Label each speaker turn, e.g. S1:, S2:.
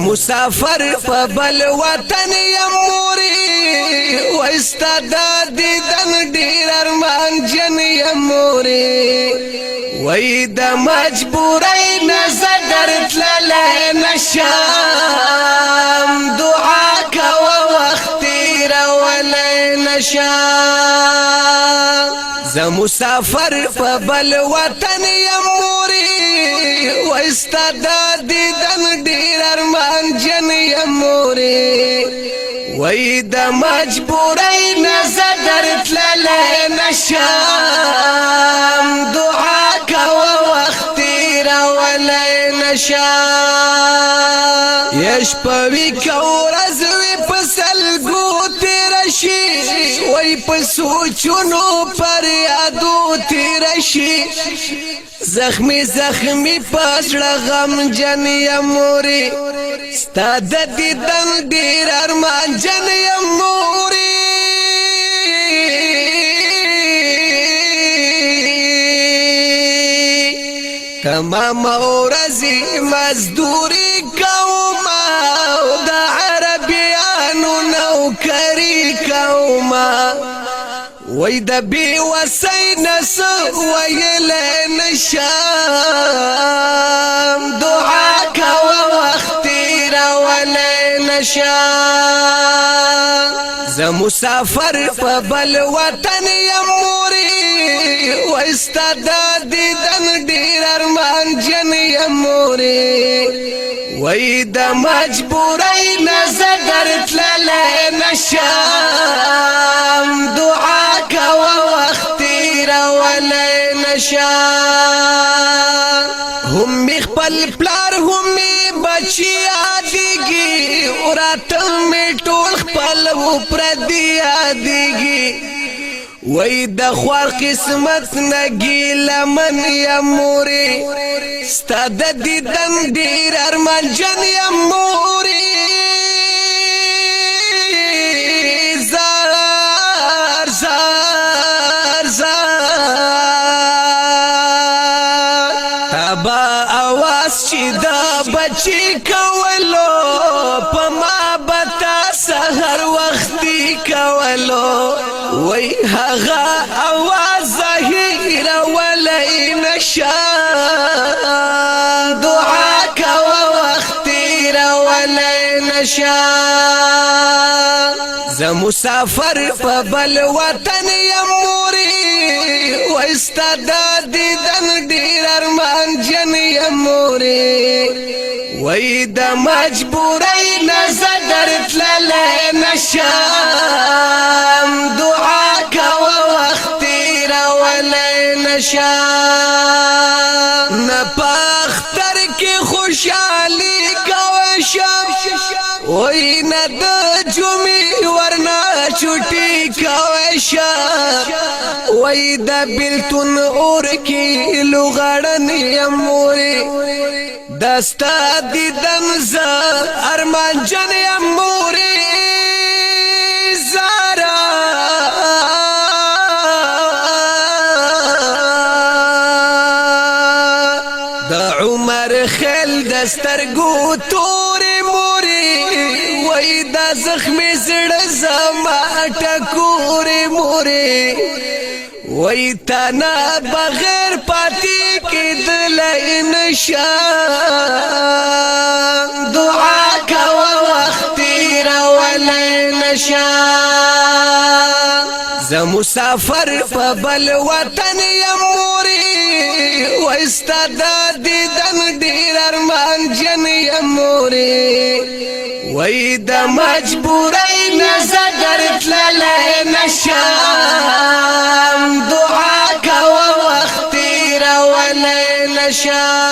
S1: مسافر په بل وطن یم مورې وستا د دیدن ډېر ارمان جن یم مورې وای د مجبورۍ نه زه درتللی نشم دعا کوه وخت تېرولی نشم زه مسافر په بل وطن یم مورې وستا د دیدن ډېر ارمان جن یم مورې وای د مجبورۍ نه زه درتللی نشم دعا کوه وخت تېرولی نشم یا شپه وي که ورځ وي په سلګو تېره شي وای په سوچونو پر یادو تېره شي زخمی زخمی په زړه غمجن یم مورې ستا د دیدن ډېر ارمانجن یم مورې تمام ورځې مزدوري کومه او د عربیانو نوکري کومه وای د بې وسۍ نه څه ویلی نشم دعا کوه وخت تېرولی نشم زه مسافر په بل وطن یم مورې وای ستا د دیدن ډېر ارمان جن یم مورې وای د مجبورۍ نه زه درتللی نشم دعا کوه وخت تېرولی نشم هم می خپل پلار هم می بچی یادېږي راته مې ټول خپل و پردي یادېږي وای د خوار قسمت نه ګیله من یم مورې ستا د دیدن ډېر ارمانجن یم مورې زار زار زار تبا اواز چې د بچی کولو په ما بتا سحر وختي کولو وای هغه اواز هېرولی نشم دعا کوه وخت تېرولی نشم زه مسافر په بل وطن یم مورې وای ستا د دیدن ډېر ارمانجن یم مورې وای د مجبورۍ نه زه درتللی نشم دعا کوه وخت تېرولی نشم نه په اختر کې خوشحالي کوی شم وای نه د جمعې ورنه چوټي کوی شم وای د بېلتون اور کې لوغړن یم مورې دا ستا دیدن زه ارمانجن یم مورې زارا د عمر خیل د سترګو تورې مورې وای دا زخمي زړه زما ټکورې مورې وای تا نه بغیر پاتې کېدلی نشم دعا کوه وخت تېرولی نشم زه مسافر په بل وطن یم مورې وای ستا د دیدن ډېر ارمانجن یم مورې وای د مجبورۍ نه زه درتللی نشم دعا کوه وخت تېرولی نشم